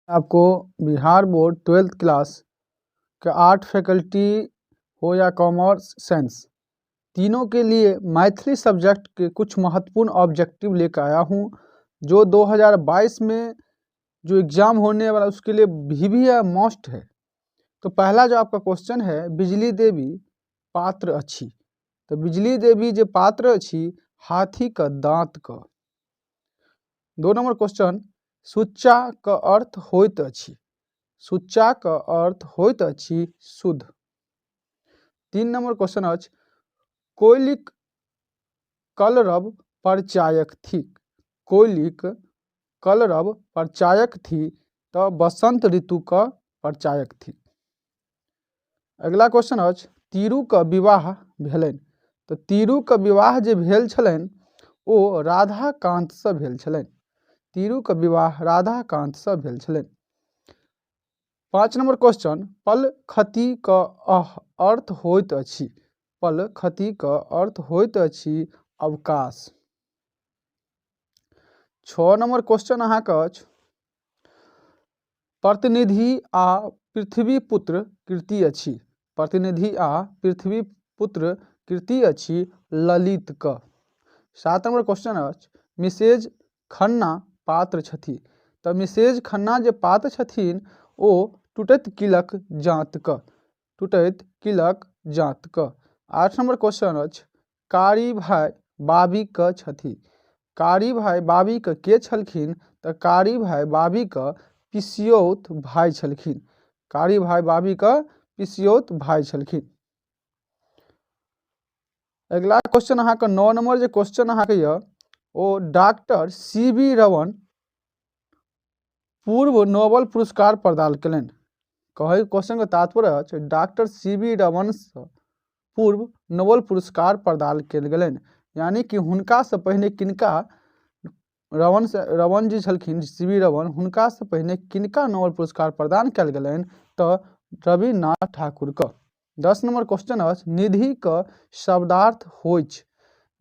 आपको Bihar board 12th class का art faculty हो या कॉमर्स साइंस, तीनों के लिए मैथिली सब्जेक्ट के कुछ महत्वपूर्ण ऑब्जेक्टिव लेकर आया हूँ, जो 2022 में जो एग्ज़ाम होने वाला उसके लिए भी है, मस्ट है। तो पहला जो आपका क्वेश्चन है, बिजली देवी पात्र अछि। तो बिजली देवी जो पात्र अछि हाथी का दाँत का। 2 नंबर क्वेश्चन, सुच्चा का अर्थ होइत अछि। सुच्चा का अर्थ होइत अछि शुद्ध। 3 नंबर क्वेश्चन अछि, कोयलिक कलरब परचायक थी। कोयलिक कलरब परचायक थी तो बसंत ऋतु का परचायक थी। अगला क्वेश्चन अछि, तीरू का विवाह भेलनि। तो तीरू का विवाह जे भेल छलनि ओ राधाकांत से भेल छलनि। तीरू का विवाह राधाकांत से भेल छलनि। 5 नंबर क्वेश्चन, पल खती का अर्थ होइत अछि। पल खती का अर्थ होइत अछि अवकाश। 6 नंबर क्वेश्चन अहाँके अछि, प्रतिनिधि आ पृथ्वीपुत्र कृति अछि। प्रतिनिधि आ पृथ्वीपुत्र कृति अछि ललित का। 7 नंबर क्वेश्चन अछि, मिसेज खन्ना पात्र छथि। तो मिसेज खन्ना जे पात्र छथिन ओ टूटैत किलक जात का। टूटैत किलक जात का। 8 नंबर क्वेश्चन अछि, कारी भाई बाबी क छथि। कारी भाई बाबी के छलखिन। तो कारी भाई बाबी का पिसियौत भाई छलखिन। कारी भाई बाबी का पिसियौत भाई छलखिन। अगला क्वेश्चन अहाँके 9 नंबर जे क्वेश्चन अहाँके यऽ ओ डॉक्टर सी.वी. रमन पूर्व नोबेल पुरस्कार प्रदान कयलनि। कहे क्वेश्चन के तात्पर्य अछि, डॉक्टर सी.वी. रमन पूर्व नोबेल पुरस्कार प्रदान कयल गेलनि। यानी कि हुनका से पहिने किनका, रमन जी छलखिन सी.वी. रमन, हुनका से पहिने किनका नोबेल पुरस्कार प्रदान कयल गेलनि तो रविन्द्रनाथ ठाकुर का। 10 नंबर क्वेश्चन अछि, निधि का शब्दार्थ होइछ।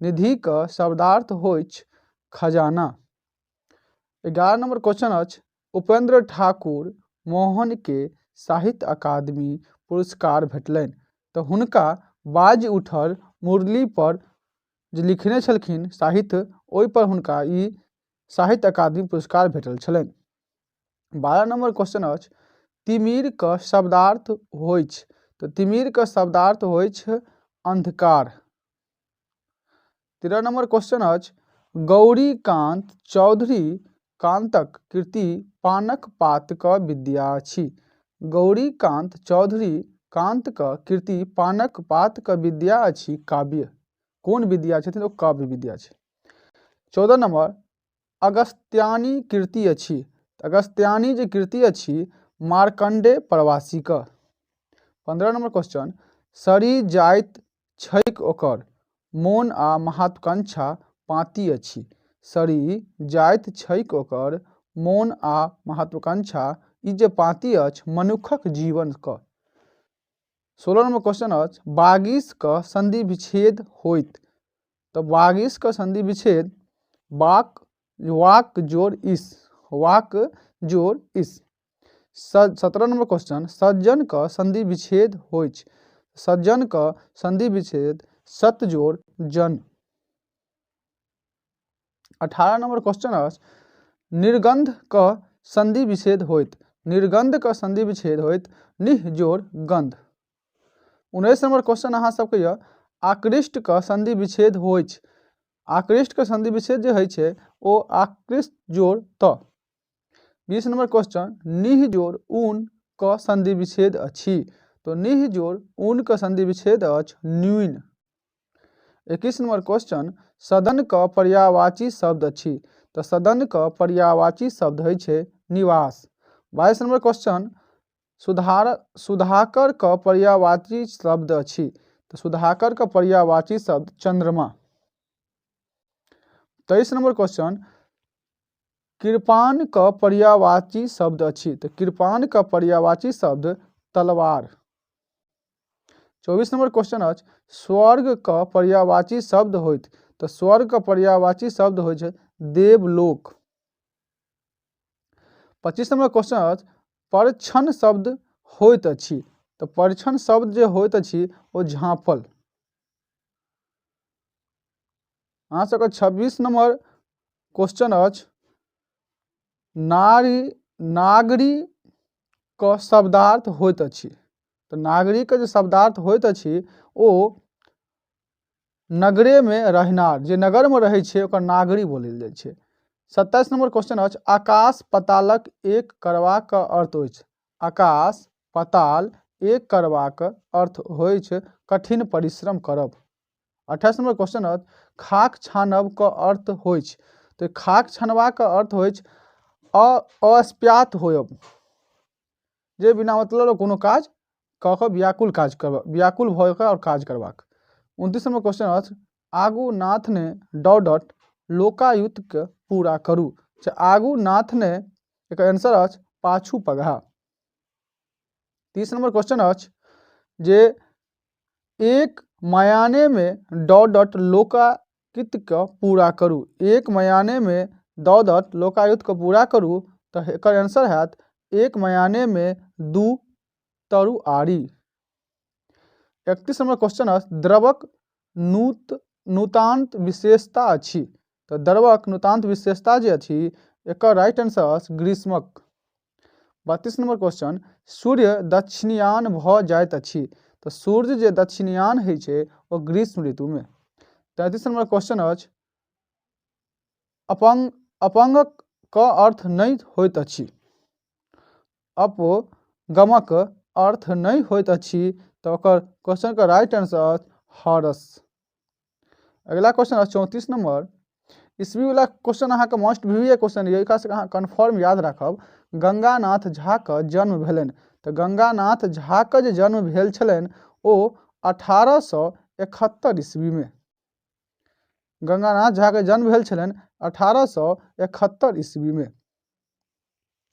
निधि का शब्दार्थ होइछ खजाना। 11 नंबर क्वेश्चन अछि, उपेंद्र ठाकुर मोहन के साहित्य अकादमी पुरस्कार भेटलनि। तो हुनका बाज उठल मुरली पर जे लिखने छलखिन साहित्य, ओहि पर हुनका ई साहित्य अकादमी पुरस्कार भेटल छलनि। 12 नंबर क्वेश्चन अछि, तिमिर का शब्दार्थ होइछ। तो तिमिर का शब्दार्थ होइछ अंधकार। 13 नंबर क्वेश्चन अछि, गौरीकांत चौधरी कांतक कृति पानक पात का विद्या अछि। गौरीकांत चौधरी कांत का कृति पानक पात का विद्या अछि काव्य। कौन विद्या छथिन ओ काव्य विद्या छै। 14 नंबर, अगस्त्यानी कृति अछि। अगस्त्यानी जे कृति अछि मार्कंडेय प्रवासी का। 15 नंबर क्वेश्चन, सरी जाइत छैक ओकर मोन आ महत्वाकांक्षा पाती अछि। सरी जाइत छैक ओकर मोन आ महत्वाकांक्षा, ई जे पाती अछि मनुखक जीवन का। 16 नंबर क्वेश्चन अछि, बागीस का संधि विच्छेद होइत। तो बागीस का संधि विच्छेद वाक जोड़ इस। वाक जोड़ इस। 17 नंबर क्वेश्चन, सज्जन का संधि विच्छेद होइछ। सज्जन का संधि विच्छेद सत जोड़ जन। 18 नंबर क्वेश्चन अछि, निर्गंध का संधि विच्छेद होइत। निर्गंध का संधि विच्छेद होइत निह जोड़ गंध। 19 नंबर क्वेश्चन अहाँ सबके यऽ, आकृष्ट का संधि विच्छेद होइछ। आकृष्ट का संधि विच्छेद जे होइ छै ओ आकृष्ट जोड़ त। 20 नंबर क्वेश्चन, निह जोड़ ऊन का संधि विच्छेद अछि। तो निह जोड़ ऊन का संधि विच्छेद अछि न्यून। 21 नंबर क्वेश्चन, सदन का पर्यायवाची शब्द अछि। तो सदन का पर्यायवाची शब्द होइ छै निवास। 22 नंबर क्वेश्चन, सुधाकर का पर्यायवाची शब्द अछि। तो सुधाकर का पर्यायवाची शब्द चंद्रमा। 23 नंबर क्वेश्चन, कृपान का पर्यायवाची शब्द अछि। तो कृपान का पर्यायवाची शब्द तलवार। 24 नंबर क्वेश्चन अछि, स्वर्ग का पर्यायवाची शब्द होइत। तो स्वर्ग का पर्यायवाची शब्द होइ छै देवलोक। 25 नंबर क्वेश्चन अछि परिछन शब्द होइत अछि। तो परिछन शब्द जे होइत अछि ओ झाँपल। अहाँ सबके 26 नंबर क्वेश्चन अछि नागरी क शब्दार्थ होइत अछि। तो नागरी के जे शब्दार्थ होइत अछि ओ नगरे में रहनार, जे नगर में रहै छै ओकर नागरी बोलल जाइ छै। 27 नंबर क्वेश्चन अछि आकाश पतालक एक करबाक अर्थ अछि। आकाश पताल एक करबाक अर्थ होइ छै कठिन परिश्रम करब। 28 नंबर क्वेश्चन अछि खाक छानब का अर्थ होइ छै। तो खाक छानबाक अर्थ होइ छै अस्प्यात होयब, जे बिना मतलब कोनो काज कऽ कऽ व्याकुल काज करब, व्याकुल भऽ कऽ और काज करबाक। 29 नंबर क्वेश्चन अछि आगू नाथ ने डॉट लोकायुक्त के पूरा करू। आगू नाथ ने एक आंसर अछि पाछू पगहा। 30 नंबर क्वेश्चन अछि जे एक मयाने में डॉट लोकायुक्त के पूरा करू। एक मयाने में डॉट लोकायुक्त के पूरा करू तो एकर आंसर हैत एक मयाने में दू तरु आरी। 31 नंबर क्वेश्चन अछि द्रवक नूतांत विशेषता अछि। तो द्रवक नूतांत विशेषता जे अछि एकर राइट आंसर अछि ग्रीष्मक। 32 नंबर क्वेश्चन सूर्य दक्षिणयान भ जाइत अछि। तो सूर्य जे दक्षिणयान होइ छै ओ ग्रीष्म ऋतु में। 33 नंबर क्वेश्चन अछि अपंगक क अर्थ नहीं होइत अछि। अपगमक अर्थ नहीं होइत अछि तो ओकर क्वेश्चन का राइट आंसर अछि हरस। अगला क्वेश्चन अछि 34 नंबर ईस्वी वाला क्वेश्चन अहाँ के मोस्ट व्यूए क्वेश्चन है, एकरा से अहाँ कन्फर्म याद राखब। गंगानाथ झा के जन्म भेलनि। तो गंगानाथ झा के जे जन्म भेल छलनि ओ 1871 ईस्वी में। गंगानाथ झा के जन्म भेल छलनि 1871 ईस्वी में।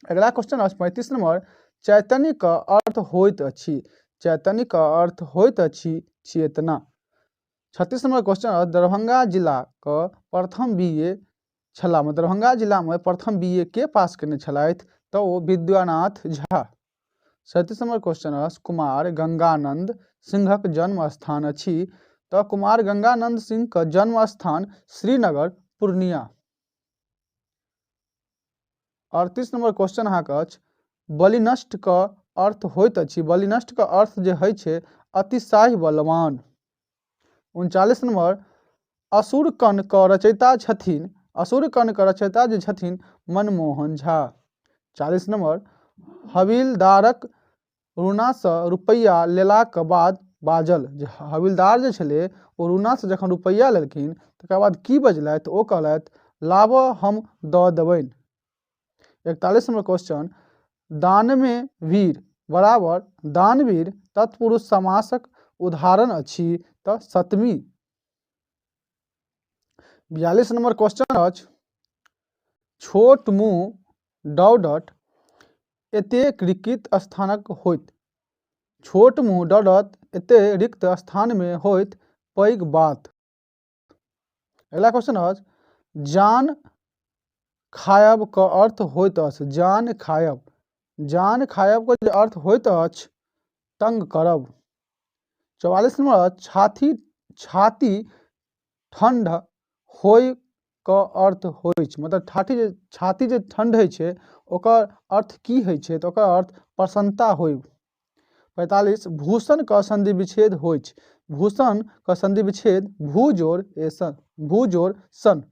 अगला क्वेश्चन अछि 35 नंबर चैतन्य का अर्थ होइत अछि। चैतन्य का अर्थ होइत अछि चेतना। 36 नंबर क्वेश्चन अछि दरभंगा जिला का प्रथम BA छला। दरभंगा जिला में प्रथम BA के पास केने छलथि तो वो विद्यानाथ झा। 37 नंबर क्वेश्चन अछि कुमार गंगानंद सिंहक जन्म स्थान अछि। तो कुमार गंगानंद सिंह का जन्म स्थान श्रीनगर पूर्णिया। 38 नंबर क्वेश्चन अहाँ के अछि बलिनष्ट का अर्थ होइत अछि। बलिनष्ट का अर्थ जे होइ छै अतिशाय बलवान। 39 नंबर असुरकण का रचयिता छथिन। असुरकण का रचयिता जे छथिन मनमोहन झा। 40 नंबर हविलदारक ऋणा से रुपैया लेलाक बाद बाजल। जे हविलदार जे छले ओ ऋणा से जखन रुपैया लेलखिन तकर बाद की बजलथि ओ कहलथि लाबऽ हम दऽ देबनि। 41 नंबर क्वेश्चन दानमे वीर बराबर दानवीर तत्पुरुष समासक उदाहरण अछि तो सतमी। 42 नंबर क्वेश्चन अछि छोट मुँह डॉट एतेक रिक्त स्थानक होइत। छोट मुँह डॉट एते रिक्त स्थान में होइत पैघ बात। अगला क्वेश्चन अछि जान खायब का अर्थ होइत अछि। जान खायब। जान खायब का अर्थ होइत अछि तंग करब। 44 नंबर छाती ठंड होय का अर्थ होइ छै। मतलब छाती जे ठंड होइ छै ओकर अर्थ की होइ छै तो ओकर अर्थ प्रसन्नता होय। 45 भूषण का संधि विच्छेद होइ छै। भूषण का संधि विच्छेद भूजोड़ सन।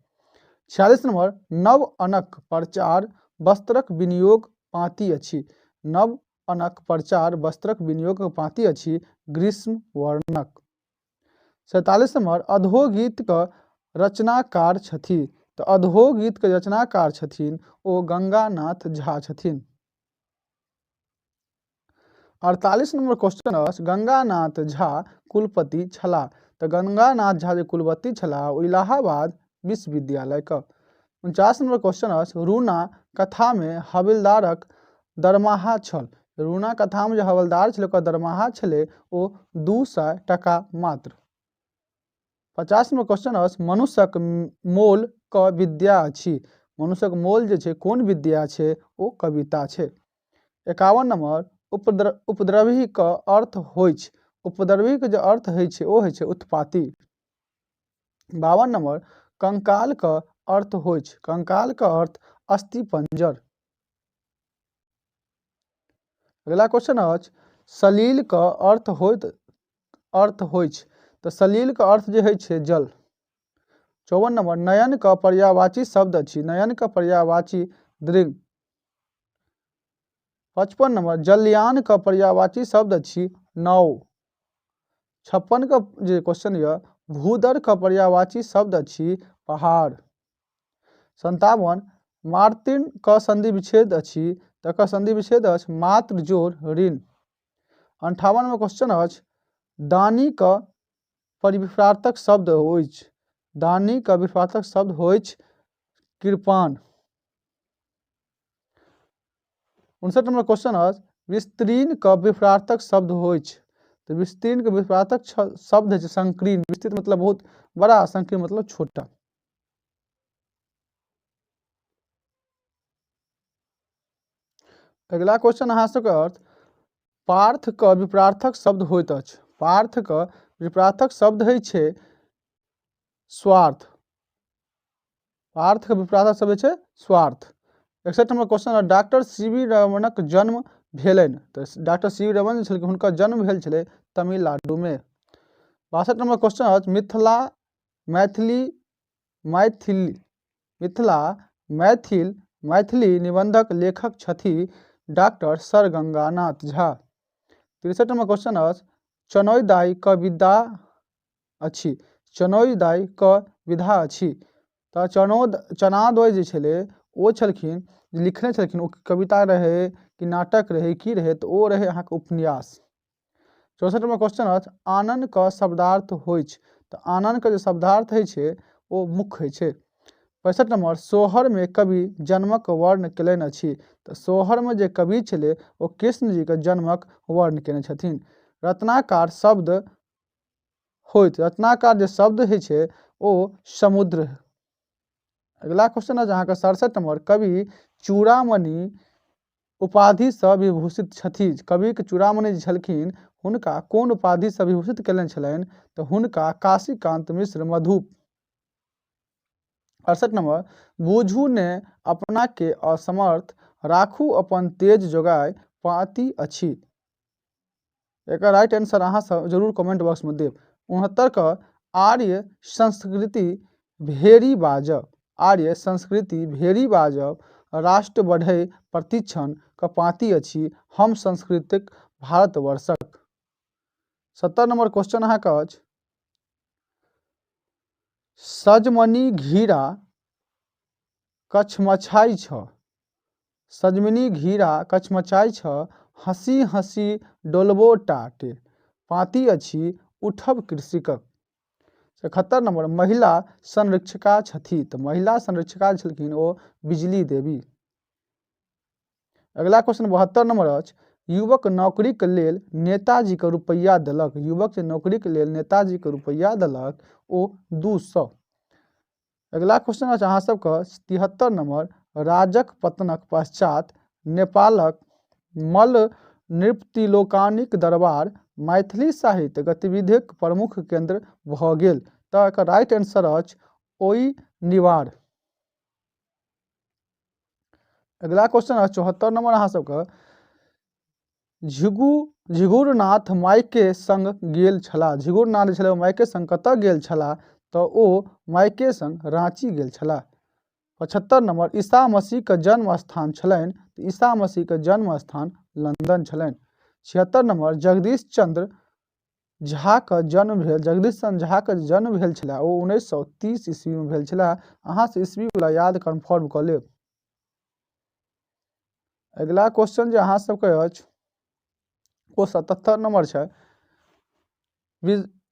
46 नंबर नव अनक प्रचार वस्त्रक विनियोग पाँति अछि। नव अनक प्रचार वस्त्रक विनियोग पाँति अछि ग्रीष्म वर्णक। 47 नंबर अधोगीत का रचनाकार छथि। तो अधोगीत के रचनाकार छथिन ओ गंगानाथ झा छथिन। 48 नंबर क्वेश्चन अछि गंगानाथ झा कुलपति छला। तो गंगानाथ झा जे कुलपति छला ओ इलाहाबाद विश्वविद्यालय का। 49 नंबर क्वेश्चन अछि रूना कथा में हविलदारक दरमाहा छल। रूना कथा में जो हवलदार छले ओकर दरमाहा छले ओ 200 टका मात्र। 50 नंबर क्वेश्चन अछि मनुष्यक मोल क विद्या अछि। मनुष्यक मोल जे छै कोन विद्या छै ओ कविता छै। 51 नंबर उपद्रवी के अर्थ होइ छै, उपद्रवी के जे अर्थ होइ छै ओ होइ छै उत्पाती। 52 नंबर कंकाल के अर्थ होइ छै, कंकाल के अर्थ अस्थि पंजर। अगला क्वेश्चन अछि सलील के अर्थ होइ छै, तो सलील के अर्थ जे होइ छै जल। 54 नंबर नयन का पर्यायवाची शब्द अछि, नयन का पर्यायवाची दृग। 55 नंबर जलयान का पर्यायवाची शब्द अछि नाव। 56 का जे क्वेश्चन यऽ भूदर का पर्यायवाची शब्द अछि पहाड़। 57 मार्तिन का संधि विच्छेद अछि, तकर संधि विच्छेद अछि मात्र जोड़ ऋण। 58 में क्वेश्चन अछि दानी का परिविप्रार्थक शब्द होइ छै, दानी का विप्रार्थक शब्द होइ छै कृपाण। 59 नंबर क्वेश्चन अछि विस्तीर्ण का विप्रार्थक शब्द होइ छै, तो विस्तीर्ण के विप्रार्थक शब्द है संकीर्ण, विस्तृत मतलब बहुत बड़ा, संकीर्ण मतलब छोटा। अगला क्वेश्चन अहाँ सबके अर्थ पार्थ का विप्रार्थक शब्द होइत अछि, पार्थ का विप्रार्थक शब्द होइ छै स्वार्थ, पार्थ के विप्रार्थक शब्द छै स्वार्थ। 61 number question doctor CV. Ramanak जन्म भेलनि, तो डॉक्टर सी.वी. रमन छलखिन हुनकर जन्म भेल छलै तमिलनाडु में। 62 नंबर क्वेश्चन अछि मैथिली निबंधक लेखक छथि doctor sir Ganganath Jha. 63 number question अछि चनोय क विधा अछि, चनोय क विधा अछि, तो चनादोय जे छलै ओ छलखिन लिखने छलखिन, ओ कविता रहे कि नाटक रहे की रहे, तो ओ रहे अहाँके उपन्यास। 64 नंबर क्वेश्चन अछि आनन का शब्दार्थ होइ छै, तो आनन का जे शब्दार्थ होइ छै ओ मुख होइ छै। 65 नंबर सोहर में कवि जन्मक वर्ण केलनि अछि, तो सोहर में जे कवि छलै ओ कृष्ण जी के जन्मक वर्ण केने छथिन। रत्नाकर शब्द होइत, रत्नाकर जे शब्द होइ छै ओ समुद्र। अगला क्वेश्चन है अहाँके 67 नंबर कवि चूड़ामणि उपाधि से विभूषित छथि, कवि के चूड़ामणि जे छलखिन हुनका कोन उपाधि से विभूषित केलनि छलनि, तो हुनका काशीकांत मिश्र मधु। 68 नंबर बूझू ने अपना के असमर्थ राखू अपन तेज जोगाय पाती अछि, एक राइट आंसर अहाँ सब जरूर कमेंट बॉक्स में देब। 69 का आर्य संस्कृति भेरी बाजब, आर्य संस्कृति भेरी बाजब राष्ट्र बढ़ै प्रतिक्षण कपाती अछि हम सांस्कृतिक भारतवर्षक। 70 नंबर क्वेश्चन अहाँके अछि सजमनि घीरा कछमछाई छ, सजमनि घीरा कछमछाई छ हंसी हंसी डोलबो टाटे पाती अछि उठब कृषिकक। 71 नंबर महिला संरक्षिका छथि, तो महिला संरक्षिका छलखिन ओ बिजली देवी। अगला क्वेश्चन 72 नंबर अछि युवक नौकरी के लेल नेताजी के रुपैया देलक, युवक जे नौकरी के लेल नेताजी के रुपैया देलक ओ 200। अगला क्वेश्चन अछि अहाँ सबके 73 नंबर राजक पतनक पश्चात नेपालक मल्ल नृपतिलोकानिक दरबार मैथिली साहित्य गतिविधिक प्रमुख केंद्र भऽ गेल, तो एकर राइट आंसर अछि ओइ निवार। अगला क्वेश्चन है 74 नंबर अहाँ सबके झिगुरनाथ मायके संग गेल छला, झिगुरनाथ जे छलै मायके संग कतऽ गेल छला, तो ओ मायके संग रांची गेल छला। 75 नंबर ईसा मसीह के जन्म स्थान छलनि, तो ईसा मसीह के जन्म स्थान लंदन छलनि। 76 नंबर जगदीश चंद्र झा के जन्म भेल, जगदीश चंद्र झा के जन्म भेल छला ओ 1930 ईस्वी में भेल छला, अहाँ से ईस्वी वाला याद कन्फर्म कऽ लेब। अगला क्वेश्चन जे अहाँ सबके अछि ओ 77 नंबर छै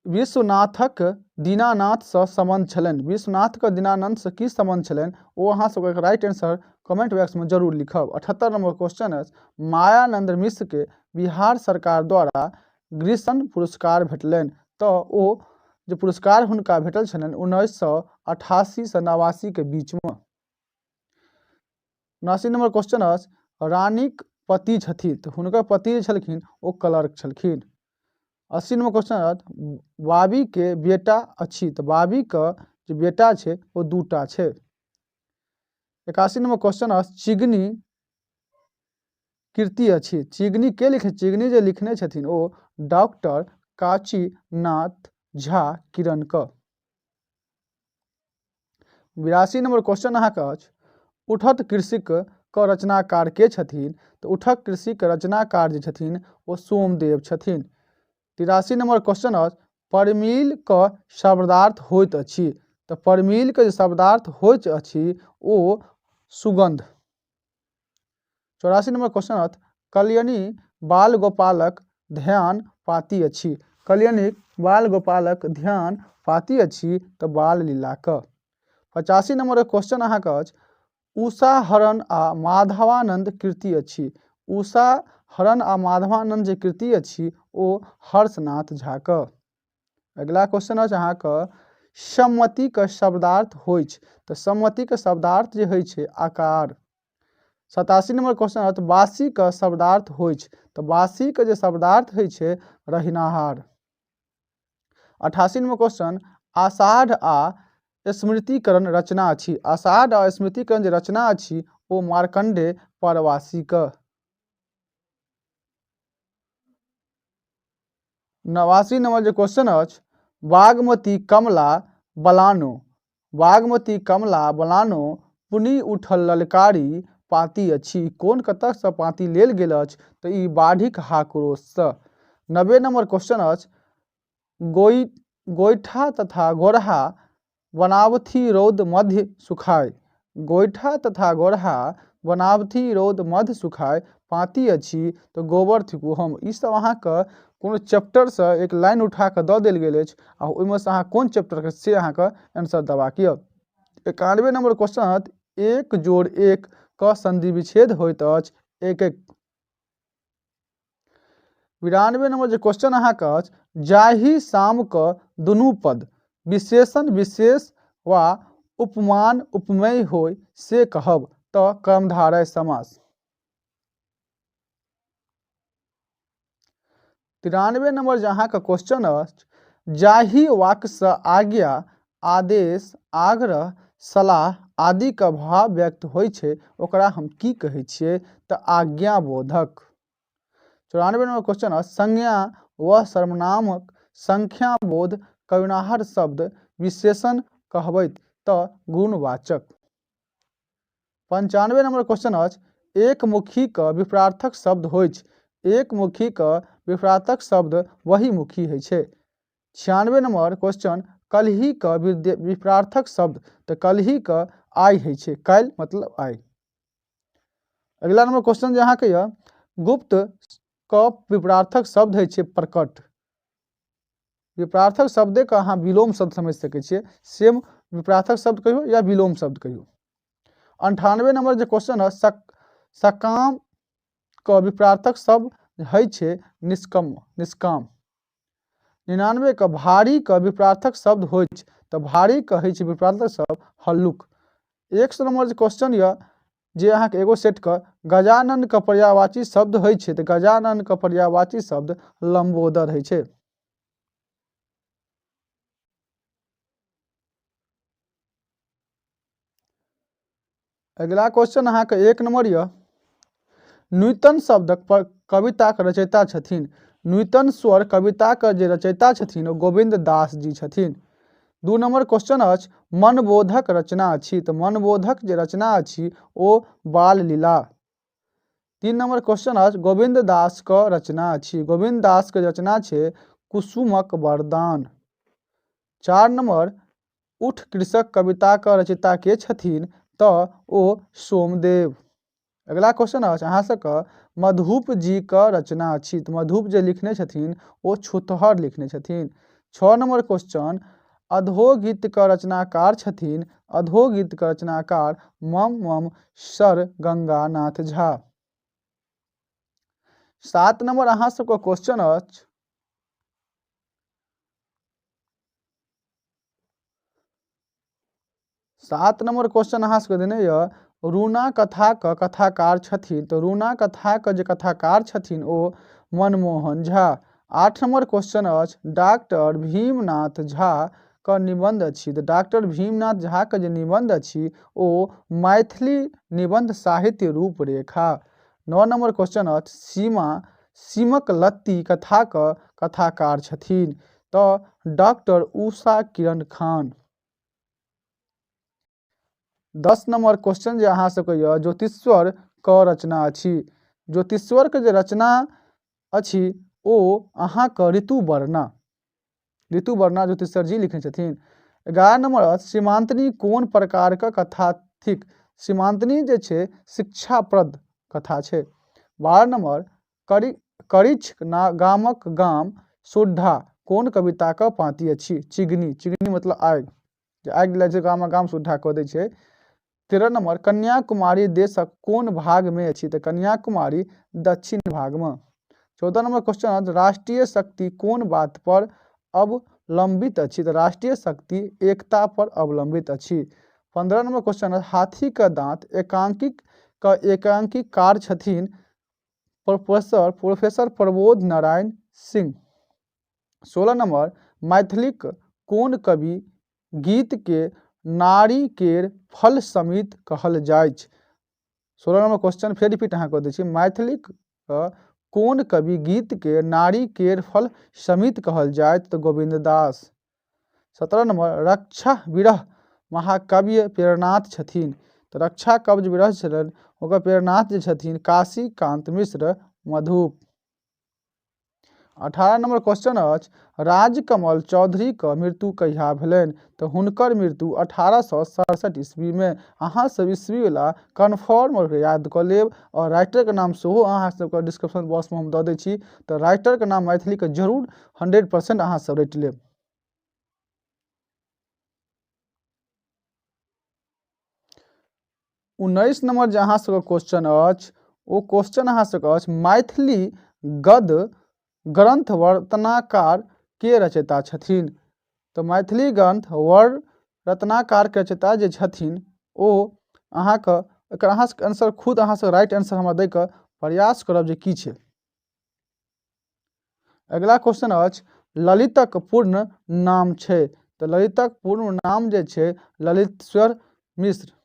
विश्वनाथक दीनानाथ से संबंध छलनि, विश्वनाथ के दीनानाथ से की संबंध छलनि ओ अहाँ सबके राइट आंसर कमेंट बॉक्स में जरूर लिखब। 78 नंबर क्वेश्चन अछि मायानंद मिश्र के बिहार सरकार द्वारा ग्रीसन पुरस्कार भेटलनि, तो ओ जे पुरस्कार हुनका भेटल छलनि 1988 से 89 के बीच में। 79 नंबर क्वेश्चन अछि रानीक पति छथिन तऽ हुनकर पति जे छलखिन ओ क्लर्क छलखिन। 80 नंबर क्वेश्चन अछि बाबी के बेटा अछि तऽ बाबी के जे बेटा छै ओ दूटा छै। 81 नंबर क्वेश्चन अछि चिगनी कीर्ति अछि, चिगनी के लिखे, चिगनी जे लिखने छथिन ओ डॉक्टर काशीनाथ झा किरणक। 82 नंबर क्वेश्चन अहाँके अछि उठत कृषिक क रचनाकार के छथिन तऽ उठक कृषि के रचनाकार जे छथिन ओ सोमदेव छथिन। 83 नंबर क्वेश्चन अछि परमील क शब्दार्थ होइत अछि तऽ परमील के जे शब्दार्थ होइत अछि ओ सुगंध। 84 नंबर क्वेश्चन अछि कल्याणी बाल गोपालक ध्यान पाती अछि, कल्याणी बाल गोपालक ध्यान पाती अछि तऽ बाल लीलाक। 85 नंबर क्वेश्चन अहाँके अछि उषा हरण आ माधवानंद कृति अछि, उषा हरण आ माधवानंद जे कृति अछि ओ हर्षनाथ झाक। अगला क्वेश्चन अछि अहाँके सम्मति के शब्दार्थ होइ छै तऽ सम्मति के शब्दार्थ जे होइ छै आकार। 87 नंबर क्वेश्चन अछि बासी के शब्दार्थ होइ छै तऽ बासी के जे शब्दार्थ होइ छै रहनिहार। 88 नंबर क्वेश्चन आषाढ़ आ स्मृतिकरण रचना अछि, आषाढ़ आ स्मृतिकरण जे रचना अछि ओ मार्कंडेय परवासीक। 89 नंबर जे क्वेश्चन अछि बागमती कमला बलानो, बागमती कमला बलानो पुनि उठल ललकारी पाती अछि, कोन कतऽ सँ पाती लेल गेल अछि तऽ ई बाढ़िक हाकरोशसँ। 90 नंबर क्वेश्चन अछि गोइठा तथा गोरहा बनावथी रौद मध्य सुखाय, गोइठा तथा गोरहा बनावथी रौद मध्य सुखाय पाती अछि तऽ गोबर थिकुहम। ई सब अहाँके कोनो चैप्टर से एक लाइन उठा कऽ दऽ देल गेल अछि आ ओहिमे से अहाँ कोन चैप्टर के से अहाँके आंसर देबाक यऽ। 91 नंबर क्वेश्चन अछि एक जोड़ एक क संधि विच्छेद होइत अछि एक एक। 92 नंबर जे क्वेश्चन अहाँके अछि जाहि सामक दुनू पद विशेषण विशेष वा उपमान उपमेय होय से कहब तऽ कर्मधारय समास। 93 नंबर जे अहाँके क्वेश्चन अछि जाहि वाक्यसँ आज्ञा आदेश आग्रह सलाह आदि के भाव व्यक्त होइ छै ओकरा हम की कहै छियै तऽ आज्ञाबोधक। 94 नंबर क्वेश्चन अछि संज्ञा व सर्वनामक संख्याबोध कविनाहर शब्द विशेषण कहबैत तऽ गुणवाचक। 95 नंबर क्वेश्चन अछि एकमुखी क विपरार्थक शब्द होइ छै, एकमुखी क विपरार्थक शब्द वही मुखी होइ छै। 96 नंबर क्वेश्चन कल्हि क विपरार्थक शब्द तऽ कल्हि क आइ होइ छै, काल्हि मतलब आइ। अगला नंबर क्वेश्चन जे अहाँके यऽ गुप्त क विपरार्थक शब्द होइ छै प्रकट, विपरार्थक शब्दे के अहाँ विलोम शब्द समझ सकै छियै, सेम विपरार्थक शब्द कहियो या विलोम शब्द कहियो। 98 नंबर जे क्वेश्चन है सकाम क विपरार्थक शब्द होइ छै निष्कम निष्काम। 99 क भारी क विपरार्थक शब्द होइ छै तऽ भारी क होइ छै विपरार्थक शब्द हल्लुक। 100 नंबर जे क्वेश्चन यऽ जे अहाँके एगो सेट क गजानन क पर्यायवाची शब्द होइ छै तऽ गजानन क पर्यायवाची शब्द लंबोदर होइ छै। अगला क्वेश्चन अहाँके 1 नंबर यऽ न्यूतन शब्दक कविताक रचयिता छथिन, न्यूतन स्वर कविताक जे रचयिता छथिन ओ गोविंद दास जी छथिन। 2 नंबर क्वेश्चन अछि मनबोधक रचना अछि तऽ मनबोधक जे रचना अछि ओ बाल लीला। 3 नंबर क्वेश्चन अछि गोविंद दास क रचना अछि, गोविंद दास के रचना छै कुसुमक वरदान। 4 नंबर उठ कृषक कविता क रचयिता के छथिन तऽ ओ सोमदेव। अगला क्वेश्चन अछि अहाँ सबके मधुप जी क रचना अछि तऽ मधुप जे लिखने छथिन ओ छुतहर लिखने छथिन। 6 नंबर क्वेश्चन अधोगीत क रचनाकार छथिन, अधोगीत क रचनाकार मम सर गंगानाथ झा। 7 नंबर अहाँ सबके क्वेश्चन अछि 7 नंबर क्वेश्चन अहाँ सबके देने यऽ रूना कथाक कथाकार छथिन तऽ रूना कथाक जे कथाकार छथिन ओ मनमोहन झा। 8 नंबर क्वेश्चन अछि डॉक्टर भीमनाथ झा क निबंध अछि तऽ डॉक्टर भीमनाथ झा के जे निबंध अछि ओ मैथिली निबंध साहित्य रूपरेखा। 9 नंबर क्वेश्चन अछि सीमक लत्ती कथाक कथाकार छथिन तऽ doctor Usha Kiran Khan. 10 number question जे अहाँ सबके यऽ ज्योतिश्वर क रचना अछि। ज्योतिश्वर के जे रचना अछि ओ अहाँके ऋतुवर्णा ज्योतिश्वर जी लिखने छथिन। 11 नंबर अछि सीमांतनी कोन प्रकारक कथा थिक। सीमांतनी जे छै शिक्षाप्रद कथा छै। 12 नंबर करिछ गामक गाम सोड्ढा कोन कविताक पाँति अछि। चिगनी मतलब आगि आगि लग छै गामक गाम सोड्ढा कऽ दै छै। 13 नंबर कन्याकुमारी देशक कोन भागमे अछि तऽ कन्याकुमारी दक्षिण भागमे। 14 नंबर क्वेश्चन राष्ट्रीय शक्ति कोन बात पर अवलंबित अछि तऽ राष्ट्रीय शक्ति एकता पर अवलंबित अछि। 15 नंबर क्वेश्चन हाथी का दांत एकांकीकार छथिन प्रोफेसर प्रबोध नारायण सिंह। 16 नंबर मैथिलीक कोन कवि गीत के नारी केर फल समित कहल जाइछ। 16 नंबर क्वेश्चन फेर रिपीट अहाँ कऽ दै छी मैथिलीक कोन कवि गीत के नारी केर फल समित कहल जाइत तऽ गोविंद दास। 17 नंबर रक्षा विरह महाकाव्य प्रेरणार्थ छथिन तऽ रक्षा कवच विरह छलन ओकर प्रेरणार्थ जे छथिन काशीकांत मिश्र मधुप। 18 नंबर क्वेश्चन अछि राजकमल चौधरी क मृत्यु कहिया भेलनि तऽ हुनकर मृत्यु 1867 ईस्वी में। अहाँ सब ईस्वी वाला कन्फर्म याद कऽ लेब और राइटर के नाम सेहो अहाँ सबके डिस्क्रिप्शन बॉक्स में हम दऽ दै छी तऽ राइटर के नाम मैथिली के जरूर 100% अहाँ सब रटि लेब। उन्नीस नंबर जे अहाँ सबके क्वेश्चन अछि ओ क्वेश्चन अहाँ सबके अछि मैथिली गद्य ग्रंथ रत्नाकर के रचयिता छथिन तऽ मैथिली ग्रंथ रत्नाकर के रचयिता जे छथिन ओ अहाँके एकर अहाँ सबके आंसर खुद अहाँ सब राइट आंसर हमरा दै के प्रयास करब जे की छै। अगला क्वेश्चन अछि ललितक पूर्ण नाम छै तऽ ललितक पूर्ण नाम जे छै ललितेश्वर मिश्र।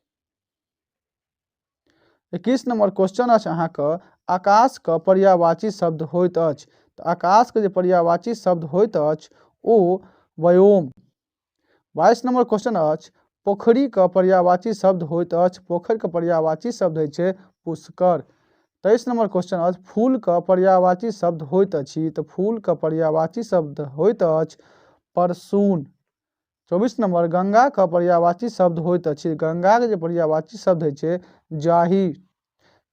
21 नंबर क्वेश्चन अछि अहाँके आकाश के पर्यायवाची शब्द होइत अछि तऽ आकाश के जे पर्यायवाची शब्द होइत अछि ओ व्योम। 22 नंबर क्वेश्चन अछि पोखरी के पर्यायवाची शब्द होइत अछि पोखरि के पर्यायवाची शब्द होइ छै पुष्कर। 23 नंबर क्वेश्चन अछि फूल के पर्यायवाची शब्द होइत अछि तऽ फूल के पर्यायवाची शब्द होइत अछि परसून। 24 नंबर गंगा का पर्यायवाची शब्द होइत अछि गंगा के जे पर्यायवाची शब्द होइ छै जाहि।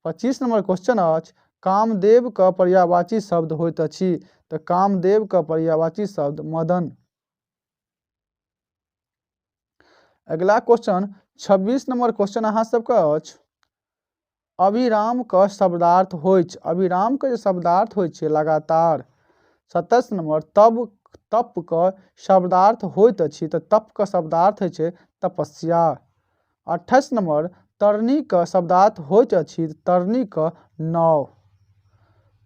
25 नंबर क्वेश्चन अछि कामदेव का पर्यायवाची शब्द होइत अछि तऽ कामदेव का पर्यायवाची शब्द मदन। अगला क्वेश्चन 26 नंबर क्वेश्चन अहाँ सबके अछि अविराम का शब्दार्थ होइछ अविराम के जे शब्दार्थ होइ छै लगातार। 27 नंबर तप का शब्दार्थ होइत अछि तऽ तप का शब्दार्थ होइ छै तपस्या। 28 नंबर तरनी का शब्दार्थ होइत अछि तरनी का नाव।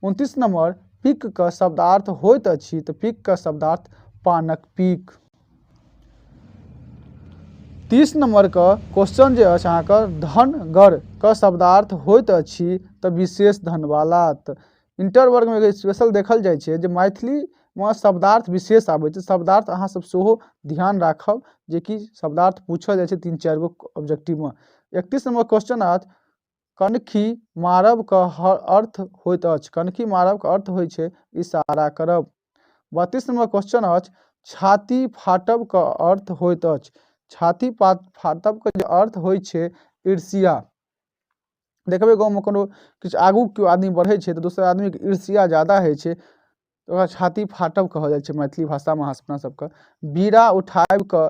29 नंबर पिक का शब्दार्थ होइत अछि तऽ पिक का शब्दार्थ पानक पीक। 30 नंबर का क्वेश्चन जे अछि अहाँके धनगर का शब्दार्थ होइत अछि तऽ विशेष धन वाला। इंटर वर्ग में स्पेशल देखल जाइ छै जे मैथिली में शब्दार्थ विशेष आबै छै शब्दार्थ अहाँ सब सेहो ध्यान राखब जे कि शब्दार्थ पूछल जाइ छै 3-4 गो ऑब्जेक्टिव में। 31 नंबर क्वेश्चन अछि कनखी मारब का अर्थ होइत अछि कनखी मारब का अर्थ होइ छै इशारा करब। 32 नंबर क्वेश्चन अछि छाती फाटब का अर्थ होइत अछि छाती फाटब के जे अर्थ होइ छै ईर्ष्या। देखबै गाँव में कोनो किछु आगू केओ आदमी बढ़ै छै तऽ दोसर आदमी के ईर्ष्या ज्यादा होइ छै ओकरा छाती फाटब कहल जाइ छै मैथिली भाषा में अपना सबके। बीड़ा उठायब के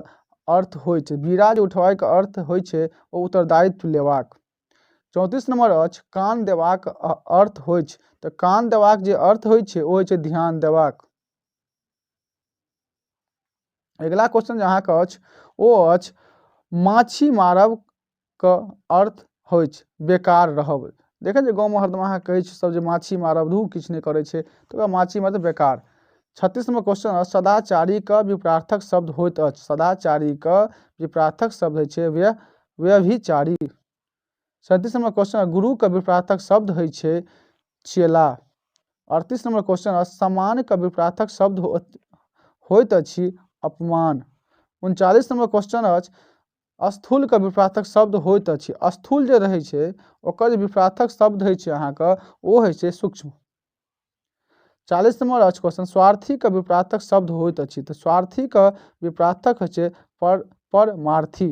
अर्थ होइ छै बीड़ा जे उठबाय के अर्थ होइ छै ओ उत्तरदायित्व लेबाक। 34 नंबर अछि कान देबाक अर्थ होइ छै तऽ कान देबाक जे अर्थ होइ छै ओ होइ छै ध्यान देबाक। अगला क्वेश्चन जे अहाँके अछि ओ अछि माछी मारब के अर्थ होइ छै, बेकार रहब। देखै छै गाँवमे हरदम अहाँ कहै छी सब जे माछी मारब, धू किछु नहि करै छै, तऽ ओकरा माछी मतलब बेकार। 36 नंबर क्वेश्चन अछि सदाचारीके विपरार्थक शब्द होइत अछि। सदाचारीके विपरार्थक शब्द होइ छै व्यभिचारी। 37 नंबर क्वेश्चन गुरुके विपरार्थक शब्द होइ छै चेला। 38 नंबर क्वेश्चन अछि सम्मानके विपरार्थक शब्द होइत अछि अपमान। 39 नंबर क्वेश्चन अछि स्थूलके विपरार्थक शब्द होइत अछि। स्थूल जे रहै छै ओकर जे विपरार्थक शब्द होइ छै अहाँके ओ होइ छै सूक्ष्म। 40 नंबर अछि क्वेश्चन स्वार्थीके विपरार्थक शब्द होइत अछि। तऽ स्वार्थीके विपरार्थक होइ छै परमार्थी।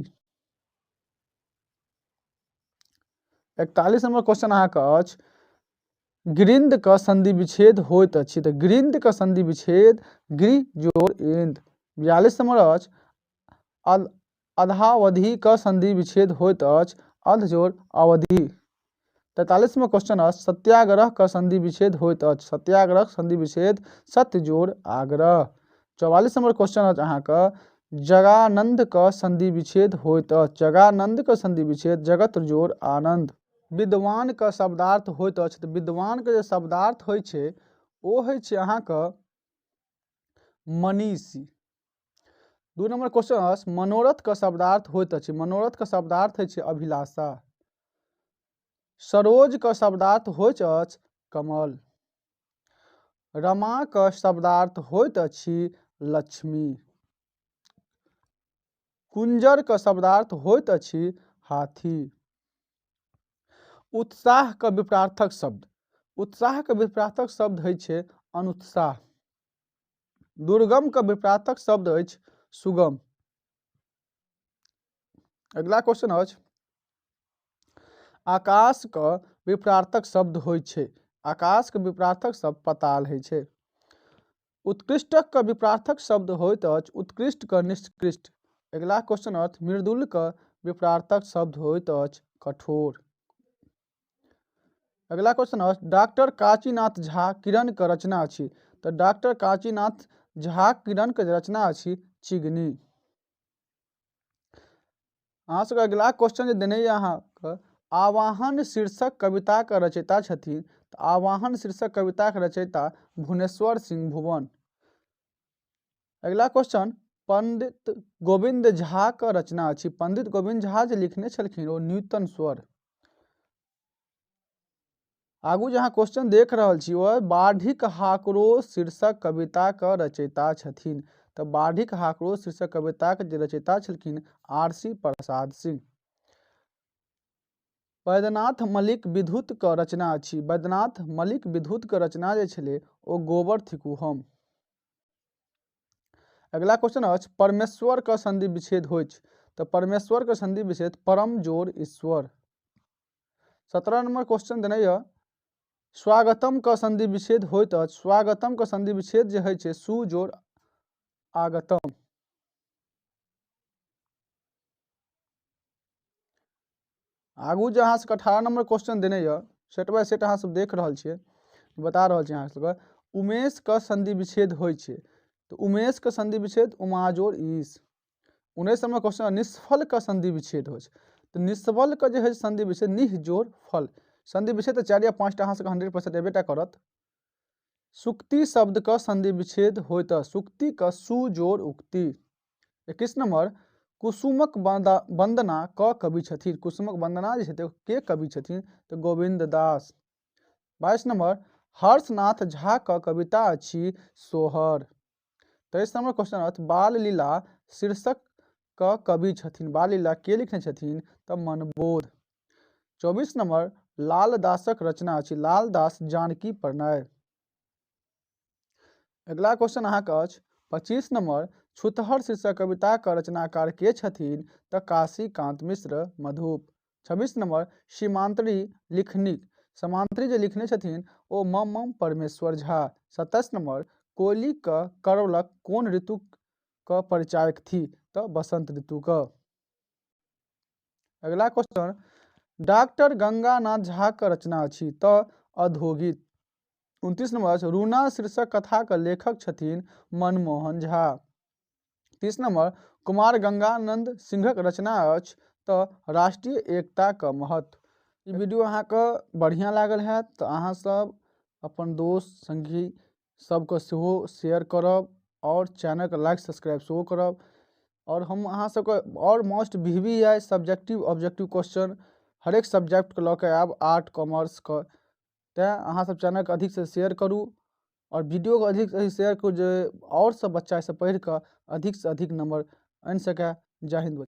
41 नंबर क्वेश्चन अहाँके अछि गृहीन्द्रके संधि विच्छेद होइत अछि। तऽ गृहीन्द्रके संधि विच्छेद गृह जोड़ इन्द्र। 42 नंबर अछि अधावधिके संधि विच्छेद होइत अछि अध जोड़ अवधि। 43 में क्वेश्चन अछि सत्याग्रह का संधि विच्छेद होइत अछि। सत्याग्रह संधि विच्छेद सत्य जोड़ आग्रह। 44 नंबर क्वेश्चन अछि अहाँके जगानंद का संधि विच्छेद होइत अछि। जगानंद का संधि विच्छेद जगत जोड़ आनंद। विद्वान का शब्दार्थ होइत अछि। तऽ विद्वान के जे शब्दार्थ होइ छै ओ होइ छै अहाँके मनीषी। 2 नंबर क्वेश्चन अछि मनोरथ का शब्दार्थ होइत अछि। मनोरथ का शब्दार्थ होइ छै अभिलाषा। सरोज का शब्दार्थ होइत अछि कमल। रमा का शब्दार्थ होइत अछि लक्ष्मी। कुंजर का शब्दार्थ होइत अछि हाथी। उत्साह का विपरार्थक शब्द। उत्साह का विपरार्थक शब्द होइ छै अनुत्साह। दुर्गम का विपरार्थक शब्द अछि सुगम। अगला क्वेश्चन अछि आकाश का विपरार्थक शब्द होइ छै। आकाश के विपरार्थक शब्द पाताल होइ छै। उत्कृष्टक का विपरार्थक शब्द होइत अछि उत्कृष्ट का निष्कृष्ट। अगला क्वेश्चन अछि मृदुल का विपरार्थक शब्द होइत अछि कठोर। अगला क्वेश्चन अछि डॉक्टर काशीनाथ झा किरण के रचना अछि। तऽ डॉक्टर काशीनाथ झा किरण के रचना अछि चिगनी। अहाँ सबके अगला क्वेश्चन जे देने यऽ अहाँके आवाहन शीर्षक कविता के रचयिता छथिन। तऽ आवाहन शीर्षक कविता के रचयिता भुवनेश्वर सिंह भुवन। अगला क्वेश्चन पंडित गोविंद झा के रचना अछि। पंडित गोविंद झा जे लिखने छलखिन ओ न्यूतन स्वर। आगू जहाँ क्वेश्चन देख रहल छी वह बाढ़िक हाकरोश शीर्षक कविता के रचयिता छथिन। तऽ बाढ़िक हाकरोश शीर्षक कविता के जे रचयिता छलखिन आर.सी. प्रसाद सिंह। वैद्यनाथ मलिक विधुत के रचना अछि। वैद्यनाथ मलिक विधुत के रचना जे छलै ओ गोबर थिकु हम। अगला क्वेश्चन अछि परमेश्वर का संधि विच्छेद होइत छै। तऽ परमेश्वर का संधि विच्छेद परम जोड़ ईश्वर। 17 नंबर क्वेश्चन देने यऽ स्वागतम का संधि विच्छेद होइत अछि। स्वागतम का संधि विच्छेद जे होइ छै सु जोड़ आगतम। आगू जे अहाँ सबके 18 नंबर क्वेश्चन देने यऽ सेट बाय सेट अहाँ सब देख रहल छियै बता रहल छी अहाँ सबके उमेश का संधि विच्छेद होइ छै। तो उमेश का संधि विच्छेद उमा जोड़ ईश। 19 नंबर क्वेश्चन निष्फल का संधि विच्छेद होइ छै। तो निष्फल का जे है संधि विच्छेद निह जोड़ फल। संधि विच्छेद 4 या 5 अहाँ सबके 100% एबेटा करत। सुक्ति शब्द का संधि विच्छेद होइत अछि। सुक्ति का सु जोड़ उक्ति। 21 नंबर कुसुमक वंदना क कवि छथिन। कुसुमक वंदना जे छै के कवि छथिन तऽ गोविंद दास। 22 नंबर हर्षनाथ झा का कविता अछि सोहर। 23 नंबर क्वेश्चन अछि बाल लीला शीर्षक का कवि छथिन। बाल लीला के लिखने छथिन तऽ मनबोध। 24 नंबर लाल दासक रचना अछि। लाल दास जानकी प्रणय। अगला क्वेश्चन अहाँके अछि 25 नंबर छुतहर शीर्षक कविता का रचनाकार के छथिन तऽ काशीकांत मिश्र मधुप। 26 नंबर सीमांतरी लिखनिक समांतरी जे लिखने छथिन ओ मम परमेश्वर झा। 27 नंबर कोयली का करवलक कोन ऋतु का परिचायक थी तो बसंत ऋतु का। अगला क्वेश्चन डॉक्टर गंगानाथ झा का रचना अछि तो अधोगित। 29 नंबर रूना शीर्षक कथा का लेखक छथिन मनमोहन झा। 30 नंबर कुमार गंगानंद सिंहक रचना अछि तो राष्ट्रीय एकता का महत्व। ई वीडियो अहाँके बढ़िया लागल है तो अहाँ सब अपन दोस्त संगी सबके सेहो शेयर करब और चैनल के लाइक सब्सक्राइब सेहो करब। और हम अहाँ सबके और मोस्ट भी है सब्जेक्टिव ऑब्जेक्टिव क्वेश्चन हरेक सब्जेक्ट के लऽ के आब आर्ट कॉमर्स के, तैं अहाँ सब चैनल के अधिक से शेयर करू और वीडियो को अधिक से अधिक शेयर करू जे और सब बच्चा से पढ़ि कऽ अधिक से अधिक नंबर आनि सकै। जय हिंद।